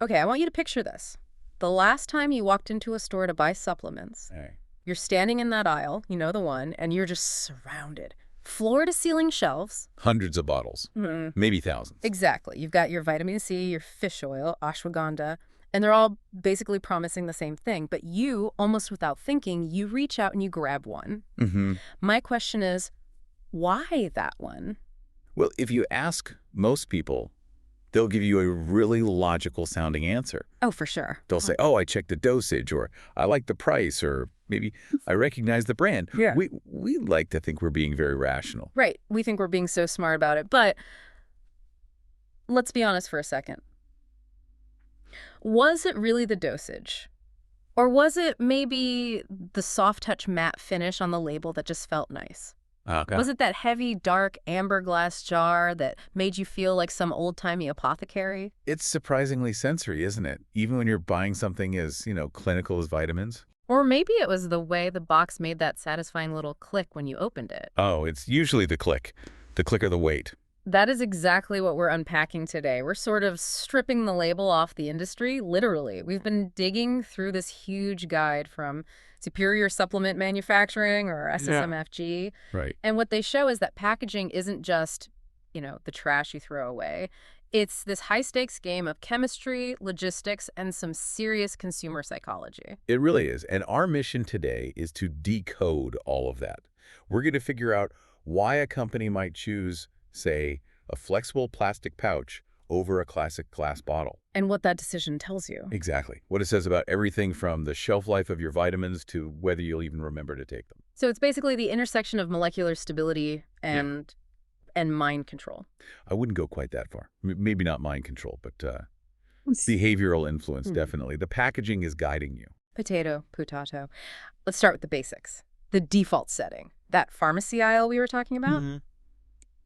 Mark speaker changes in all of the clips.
Speaker 1: Okay, I want you to picture this. The last time you walked into a store to buy supplements,
Speaker 2: Hey.
Speaker 1: you're standing in that aisle, you know the one, and you're just surrounded. Floor-to-ceiling shelves.
Speaker 2: Hundreds of bottles, maybe thousands.
Speaker 1: Exactly. You've got your vitamin C, your fish oil, ashwagandha, and they're all basically promising the same thing. But you, almost without thinking, you reach out and you grab one. My question is, why that one?
Speaker 2: Well, if you ask most people, they'll give you a really logical sounding answer.
Speaker 1: Oh, for sure.
Speaker 2: They'll say, oh, I checked the dosage, or I like the price, or maybe I recognize the brand.
Speaker 1: Yeah.
Speaker 2: We like to think we're being very rational.
Speaker 1: Right. We think we're being so smart about it. But let's be honest for a second. Was it really the dosage? Or was it maybe the soft touch matte finish on the label that just felt nice?
Speaker 2: Okay.
Speaker 1: Was it that heavy, dark amber glass jar that made you feel like some old-timey apothecary?
Speaker 2: It's surprisingly sensory, isn't it? Even when you're buying something as, clinical as vitamins.
Speaker 1: Or maybe it was the way the box made that satisfying little click when you opened it.
Speaker 2: Oh, it's usually the click or the weight.
Speaker 1: That is exactly what we're unpacking today. We're sort of stripping the label off the industry, literally. We've been digging through this huge guide from Superior Supplement Manufacturing, or SSMFG.
Speaker 2: Right.
Speaker 1: And what they show is that packaging isn't just, the trash you throw away. It's this high-stakes game of chemistry, logistics, and some serious consumer psychology.
Speaker 2: It really is. And our mission today is to decode all of that. We're going to figure out why a company might choose, say, a flexible plastic pouch over a classic glass bottle.
Speaker 1: And what that decision tells you.
Speaker 2: Exactly. What it says about everything from the shelf life of your vitamins to whether you'll even remember to take them.
Speaker 1: So it's basically the intersection of molecular stability and mind control.
Speaker 2: I wouldn't go quite that far. Maybe not mind control, but behavioral influence, definitely. The packaging is guiding you.
Speaker 1: Potato. Let's start with the basics. The default setting. That pharmacy aisle we were talking about,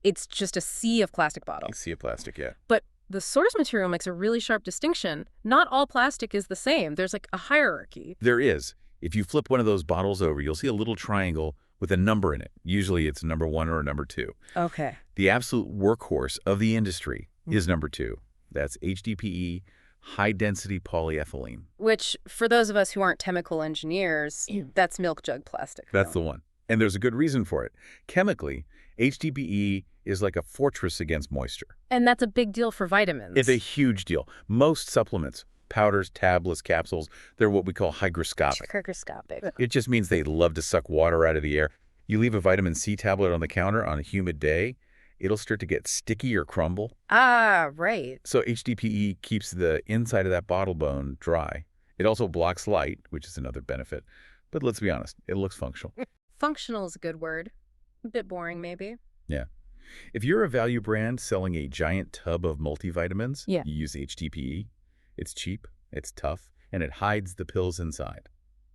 Speaker 1: it's just a sea of plastic bottles.
Speaker 2: A sea of plastic, yeah.
Speaker 1: But the source material makes a really sharp distinction. Not all plastic is the same. There's like a hierarchy.
Speaker 2: There is. If you flip one of those bottles over, you'll see a little triangle with a number in it. Usually it's number 1 or number 2.
Speaker 1: Okay.
Speaker 2: The absolute workhorse of the industry is number 2. That's HDPE, high-density polyethylene.
Speaker 1: Which, for those of us who aren't chemical engineers, that's milk jug plastic.
Speaker 2: That's the one. And there's a good reason for it. Chemically, HDPE is like a fortress against moisture.
Speaker 1: And that's a big deal for vitamins.
Speaker 2: It's a huge deal. Most supplements, powders, tablets, capsules, they're what we call hygroscopic.
Speaker 1: Hygroscopic.
Speaker 2: It just means they love to suck water out of the air. You leave a vitamin C tablet on the counter on a humid day, it'll start to get sticky or crumble.
Speaker 1: Ah, right.
Speaker 2: So HDPE keeps the inside of that bottle bone dry. It also blocks light, which is another benefit. But let's be honest, it looks functional.
Speaker 1: Functional is a good word. A bit boring, maybe.
Speaker 2: Yeah. If you're a value brand selling a giant tub of multivitamins, you use HDPE. It's cheap, it's tough, and it hides the pills inside.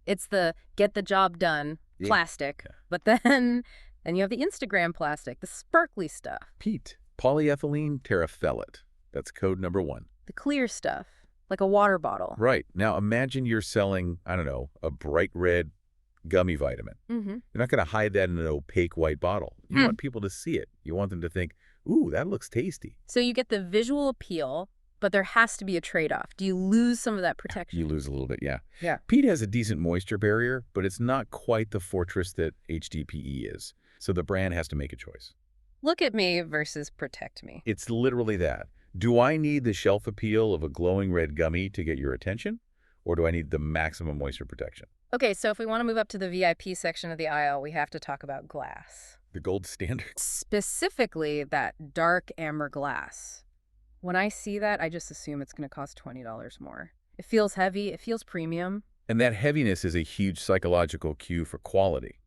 Speaker 1: It's the get the job done plastic. Yeah. But then you have the Instagram plastic, the sparkly stuff.
Speaker 2: PET, polyethylene terephthalate. That's code number 1.
Speaker 1: The clear stuff, like a water bottle.
Speaker 2: Right. Now imagine you're selling, I don't know, a bright red gummy vitamin. You're not going to hide that in an opaque white bottle. You want people to see it. You want them to think, ooh, that looks tasty.
Speaker 1: So you get the visual appeal, but there has to be a trade-off. Do you lose some of that protection?
Speaker 2: You lose a little bit, yeah.
Speaker 1: Yeah.
Speaker 2: PET has a decent moisture barrier, but it's not quite the fortress that HDPE is. So the brand has to make a choice.
Speaker 1: Look at me versus protect me.
Speaker 2: It's literally that. Do I need the shelf appeal of a glowing red gummy to get your attention? Or do I need the maximum moisture protection?
Speaker 1: Okay, so if we want to move up to the VIP section of the aisle, we have to talk about glass.
Speaker 2: The gold standard.
Speaker 1: Specifically, that dark amber glass. When I see that, I just assume it's going to cost $20 more. It feels heavy. It feels premium.
Speaker 2: And that heaviness is a huge psychological cue for quality.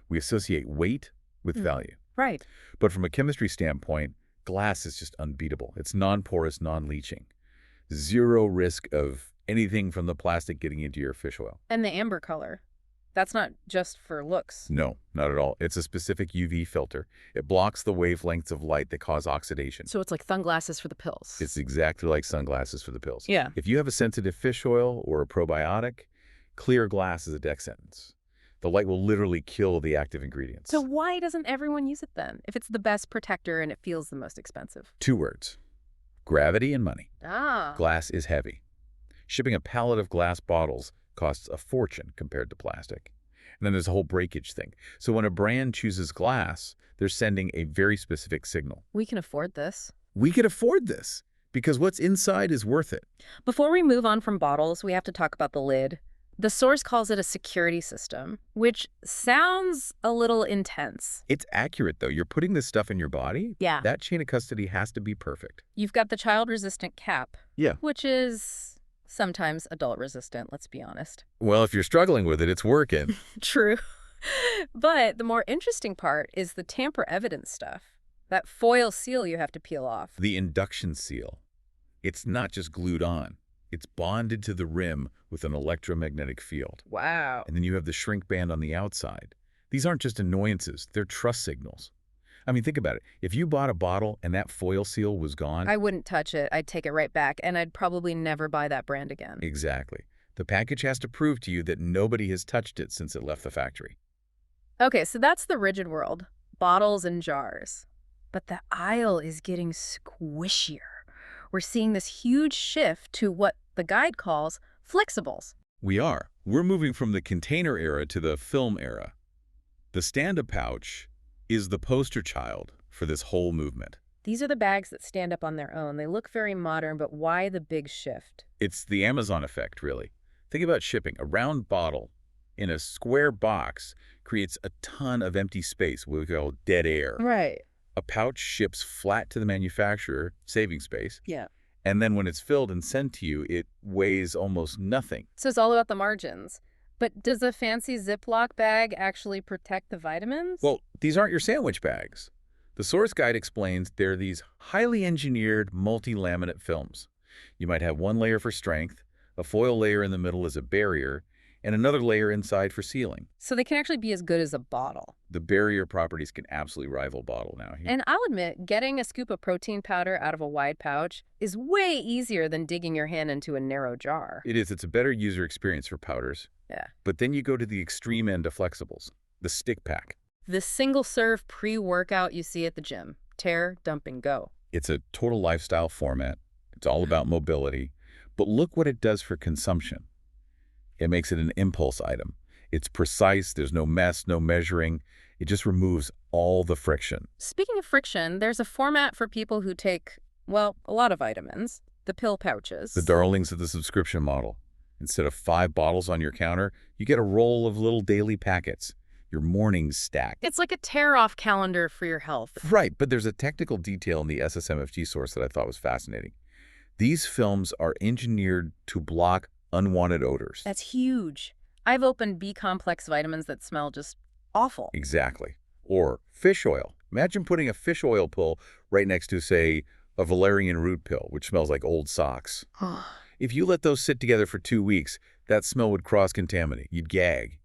Speaker 2: We associate weight with value.
Speaker 1: Right.
Speaker 2: But from a chemistry standpoint, glass is just unbeatable. It's non-porous, non-leaching. Zero risk of anything from the plastic getting into your fish oil.
Speaker 1: And the amber color. That's not just for looks.
Speaker 2: No, not at all. It's a specific UV filter. It blocks the wavelengths of light that cause oxidation.
Speaker 1: So it's like sunglasses for the pills.
Speaker 2: It's exactly like sunglasses for the pills.
Speaker 1: Yeah.
Speaker 2: If you have a sensitive fish oil or a probiotic, clear glass is a death sentence. The light will literally kill the active ingredients.
Speaker 1: So why doesn't everyone use it then, if it's the best protector and it feels the most expensive?
Speaker 2: 2 words. Gravity and money.
Speaker 1: Ah.
Speaker 2: Glass is heavy. Shipping a pallet of glass bottles costs a fortune compared to plastic. And then there's a whole breakage thing. So when a brand chooses glass, they're sending a very specific signal.
Speaker 1: We can afford this.
Speaker 2: We could afford this because what's inside is worth it.
Speaker 1: Before we move on from bottles, we have to talk about the lid. The source calls it a security system, which sounds a little intense.
Speaker 2: It's accurate, though. You're putting this stuff in your body.
Speaker 1: Yeah.
Speaker 2: That chain of custody has to be perfect.
Speaker 1: You've got the child-resistant cap.
Speaker 2: Yeah.
Speaker 1: Which is sometimes adult-resistant, let's be honest.
Speaker 2: Well, if you're struggling with it, it's working.
Speaker 1: True. But the more interesting part is the tamper evidence stuff. That foil seal you have to peel off.
Speaker 2: The induction seal. It's not just glued on. It's bonded to the rim with an electromagnetic field.
Speaker 1: Wow.
Speaker 2: And then you have the shrink band on the outside. These aren't just annoyances, they're trust signals. I mean, think about it. If you bought a bottle and that foil seal was gone...
Speaker 1: I wouldn't touch it. I'd take it right back, and I'd probably never buy that brand again.
Speaker 2: Exactly. The package has to prove to you that nobody has touched it since it left the factory.
Speaker 1: Okay, so that's the rigid world. Bottles and jars. But the aisle is getting squishier. We're seeing this huge shift to what the guide calls flexibles.
Speaker 2: We are. We're moving from the container era to the film era. The stand-up pouch is the poster child for this whole movement.
Speaker 1: These are the bags that stand up on their own. They look very modern, but why the big shift?
Speaker 2: It's the Amazon effect, really. Think about shipping. A round bottle in a square box creates a ton of empty space, what we call dead air.
Speaker 1: Right.
Speaker 2: A pouch ships flat to the manufacturer, saving space.
Speaker 1: Yeah.
Speaker 2: And then when it's filled and sent to you, it weighs almost nothing.
Speaker 1: So it's all about the margins. But does a fancy Ziploc bag actually protect the vitamins?
Speaker 2: Well, these aren't your sandwich bags. The source guide explains they're these highly engineered multi-laminate films. You might have one layer for strength, a foil layer in the middle as a barrier, and another layer inside for sealing.
Speaker 1: So they can actually be as good as a bottle.
Speaker 2: The barrier properties can absolutely rival bottle now.
Speaker 1: And I'll admit, getting a scoop of protein powder out of a wide pouch is way easier than digging your hand into a narrow jar.
Speaker 2: It is. It's a better user experience for powders.
Speaker 1: Yeah.
Speaker 2: But then you go to the extreme end of flexibles, the stick pack.
Speaker 1: The single-serve pre-workout you see at the gym. Tear, dump, and go.
Speaker 2: It's a total lifestyle format. It's all about mobility. But look what it does for consumption. It makes it an impulse item. It's precise. There's no mess, no measuring. It just removes all the friction.
Speaker 1: Speaking of friction, there's a format for people who take, well, a lot of vitamins. The pill pouches.
Speaker 2: The darlings of the subscription model. Instead of 5 bottles on your counter, you get a roll of little daily packets. Your morning's stack.
Speaker 1: It's like a tear-off calendar for your health.
Speaker 2: Right, but there's a technical detail in the SSMFG source that I thought was fascinating. These films are engineered to block unwanted odors.
Speaker 1: That's huge. I've opened B-complex vitamins that smell just awful.
Speaker 2: Exactly. Or fish oil. Imagine putting a fish oil pill right next to, say, a valerian root pill, which smells like old socks. If you let those sit together for 2 weeks, that smell would cross-contaminate. You'd gag.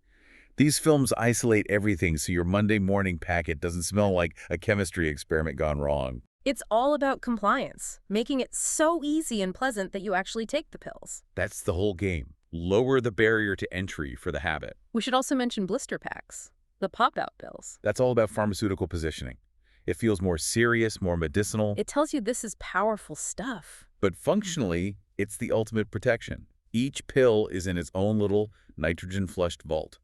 Speaker 2: These films isolate everything so your Monday morning packet doesn't smell like a chemistry experiment gone wrong.
Speaker 1: It's all about compliance, making it so easy and pleasant that you actually take the pills.
Speaker 2: That's the whole game. Lower the barrier to entry for the habit.
Speaker 1: We should also mention blister packs, the pop-out pills.
Speaker 2: That's all about pharmaceutical positioning. It feels more serious, more medicinal.
Speaker 1: It tells you this is powerful stuff.
Speaker 2: But functionally, it's the ultimate protection. Each pill is in its own little nitrogen-flushed vault.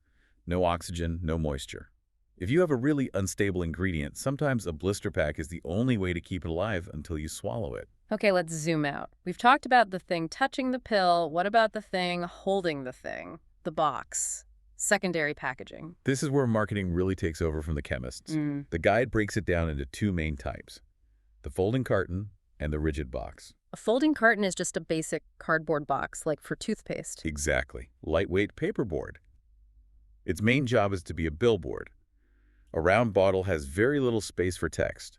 Speaker 2: No oxygen, no moisture. If you have a really unstable ingredient, sometimes a blister pack is the only way to keep it alive until you swallow it.
Speaker 1: Okay, let's zoom out. We've talked about the thing touching the pill. What about the thing holding the thing? The box. Secondary packaging.
Speaker 2: This is where marketing really takes over from the chemists. The guide breaks it down into 2 main types: the folding carton and the rigid box.
Speaker 1: A folding carton is just a basic cardboard box, like for toothpaste.
Speaker 2: Exactly. Lightweight paperboard. Its main job is to be a billboard. A round bottle has very little space for text.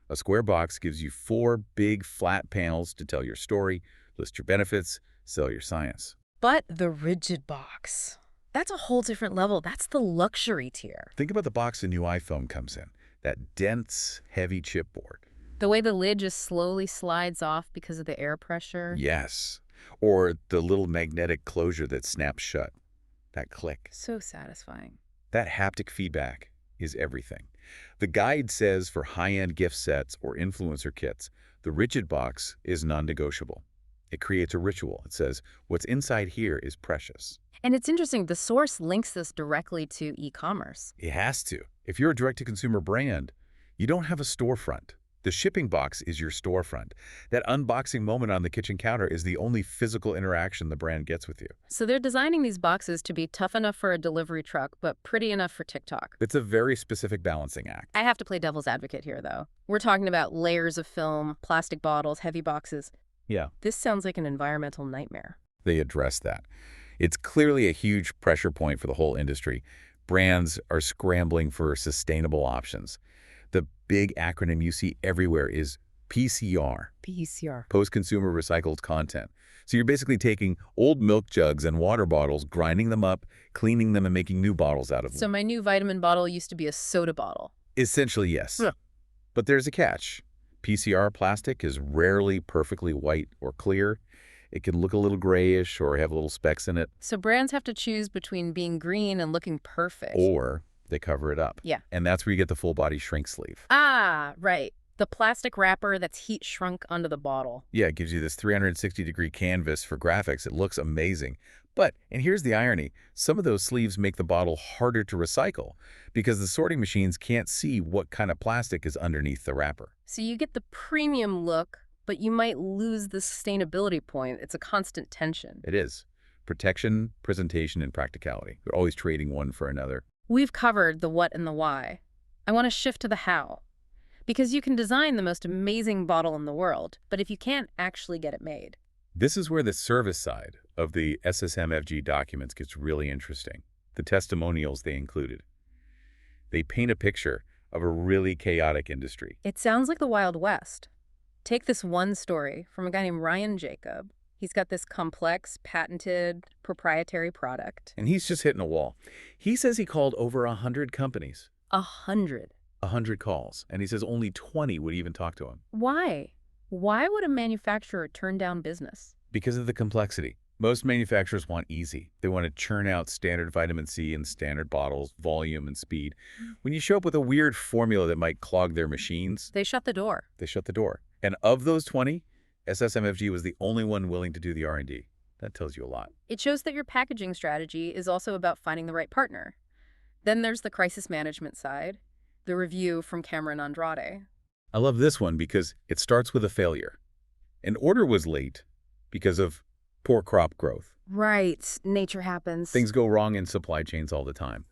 Speaker 2: A square box gives you 4 big flat panels to tell your story, list your benefits, sell your science.
Speaker 1: But the rigid box, that's a whole different level. That's the luxury tier.
Speaker 2: Think about the box a new iPhone comes in, that dense, heavy chipboard.
Speaker 1: The way the lid just slowly slides off because of the air pressure.
Speaker 2: Yes. Or the little magnetic closure that snaps shut. That click.
Speaker 1: So satisfying.
Speaker 2: That haptic feedback is everything. The guide says for high-end gift sets or influencer kits, The rigid box is non-negotiable. It creates a ritual. It says, what's inside here is precious.
Speaker 1: And it's interesting, the source links this directly to e-commerce.
Speaker 2: It has to. If you're a direct-to-consumer brand, you don't have a storefront. The shipping box is your storefront. That unboxing moment on the kitchen counter is the only physical interaction the brand gets with you.
Speaker 1: So they're designing these boxes to be tough enough for a delivery truck, but pretty enough for TikTok.
Speaker 2: It's a very specific balancing act.
Speaker 1: I have to play devil's advocate here, though. We're talking about layers of film, plastic bottles, heavy boxes.
Speaker 2: Yeah.
Speaker 1: This sounds like an environmental nightmare.
Speaker 2: They address that. It's clearly a huge pressure point for the whole industry. Brands are scrambling for sustainable options. The big acronym you see everywhere is PCR.
Speaker 1: PCR.
Speaker 2: Post-consumer recycled content. So you're basically taking old milk jugs and water bottles, grinding them up, cleaning them, and making new bottles out of them.
Speaker 1: So my new vitamin bottle used to be a soda bottle.
Speaker 2: Essentially, yes.
Speaker 1: Yeah.
Speaker 2: But there's a catch. PCR plastic is rarely perfectly white or clear. It can look a little grayish or have little specks in it.
Speaker 1: So brands have to choose between being green and looking perfect.
Speaker 2: Or they cover it up.
Speaker 1: Yeah.
Speaker 2: And that's where you get the full-body shrink sleeve.
Speaker 1: Ah, right. The plastic wrapper that's heat shrunk onto the bottle.
Speaker 2: Yeah, it gives you this 360-degree canvas for graphics. It looks amazing. But, and here's the irony, some of those sleeves make the bottle harder to recycle because the sorting machines can't see what kind of plastic is underneath the wrapper.
Speaker 1: So you get the premium look, but you might lose the sustainability point. It's a constant tension.
Speaker 2: It is. Protection, presentation, and practicality. They're always trading one for another.
Speaker 1: We've covered the what and the why. I want to shift to the how. Because you can design the most amazing bottle in the world, but if you can't actually get it made.
Speaker 2: This is where the service side of the SSMFG documents gets really interesting. The testimonials they included. They paint a picture of a really chaotic industry.
Speaker 1: It sounds like the Wild West. Take this one story from a guy named Ryan Jacob. He's got this complex, patented, proprietary product.
Speaker 2: And he's just hitting a wall. He says he called over 100 companies.
Speaker 1: 100.
Speaker 2: 100 calls. And he says only 20 would even talk to him.
Speaker 1: Why? Why would a manufacturer turn down business?
Speaker 2: Because of the complexity. Most manufacturers want easy. They want to churn out standard vitamin C in standard bottles, volume and speed. When you show up with a weird formula that might clog their machines,
Speaker 1: They shut the door.
Speaker 2: they shut the door. And of those 20, SSMFG was the only one willing to do the R&D. That tells you a lot.
Speaker 1: It shows that your packaging strategy is also about finding the right partner. Then there's the crisis management side, the review from Cameron Andrade.
Speaker 2: I love this one because it starts with a failure. An order was late because of poor crop growth.
Speaker 1: Right. Nature happens.
Speaker 2: Things go wrong in supply chains all the time.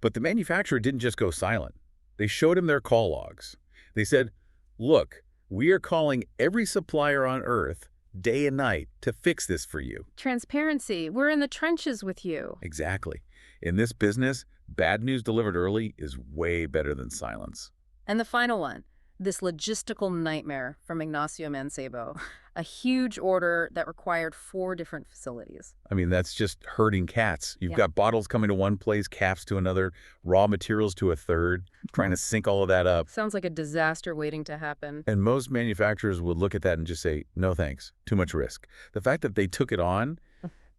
Speaker 2: But the manufacturer didn't just go silent. They showed him their call logs. They said, look, we are calling every supplier on Earth day and night to fix this for you.
Speaker 1: Transparency. We're in the trenches with you.
Speaker 2: Exactly. In this business, bad news delivered early is way better than silence.
Speaker 1: And the final one, this logistical nightmare from Ignacio Mancebo. A huge order that required 4 different facilities.
Speaker 2: I mean, that's just herding cats. You've
Speaker 1: Yeah.
Speaker 2: got bottles coming to one place, caps to another, raw materials to a third, trying to sync all of that up.
Speaker 1: Sounds like a disaster waiting to happen.
Speaker 2: And most manufacturers would look at that and just say, no thanks, too much risk. The fact that they took it on,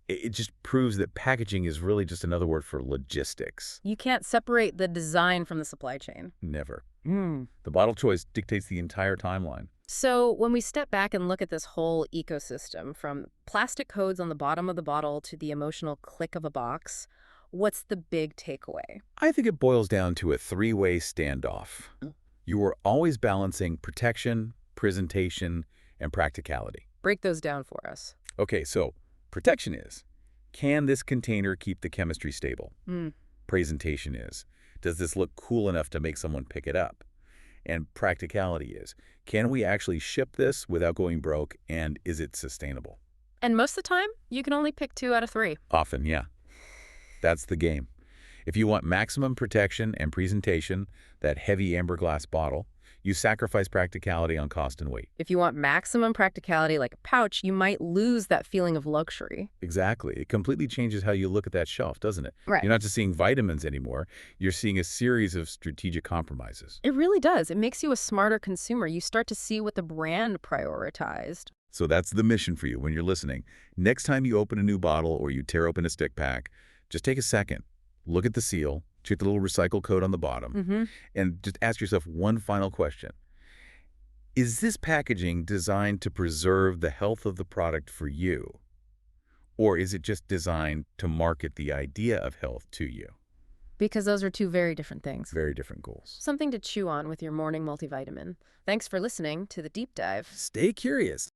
Speaker 2: it just proves that packaging is really just another word for logistics.
Speaker 1: You can't separate the design from the supply chain.
Speaker 2: Never. The bottle choice dictates the entire timeline.
Speaker 1: So when we step back and look at this whole ecosystem, from plastic codes on the bottom of the bottle to the emotional click of a box, what's the big takeaway?
Speaker 2: I think it boils down to a 3-way standoff. You are always balancing protection, presentation, and practicality.
Speaker 1: Break those down for us.
Speaker 2: Okay, so protection is, can this container keep the chemistry stable? Presentation is, does this look cool enough to make someone pick it up? And practicality is, can we actually ship this without going broke, and is it sustainable?
Speaker 1: And most of the time, you can only pick 2 out of 3.
Speaker 2: Often, yeah. That's the game. If you want maximum protection and presentation, that heavy amber glass bottle, you sacrifice practicality on cost and weight.
Speaker 1: If you want maximum practicality like a pouch, you might lose that feeling of luxury.
Speaker 2: Exactly. It completely changes how you look at that shelf, doesn't it?
Speaker 1: Right.
Speaker 2: You're not just seeing vitamins anymore. You're seeing a series of strategic compromises.
Speaker 1: It really does. It makes you a smarter consumer. You start to see what the brand prioritized.
Speaker 2: So that's the mission for you when you're listening. Next time you open a new bottle or you tear open a stick pack, just take a second, look at the seal, check the little recycle code on the bottom, and just ask yourself one final question. Is this packaging designed to preserve the health of the product for you? Or is it just designed to market the idea of health to you?
Speaker 1: Because those are two very different things.
Speaker 2: Very different goals.
Speaker 1: Something to chew on with your morning multivitamin. Thanks for listening to The Deep Dive.
Speaker 2: Stay curious.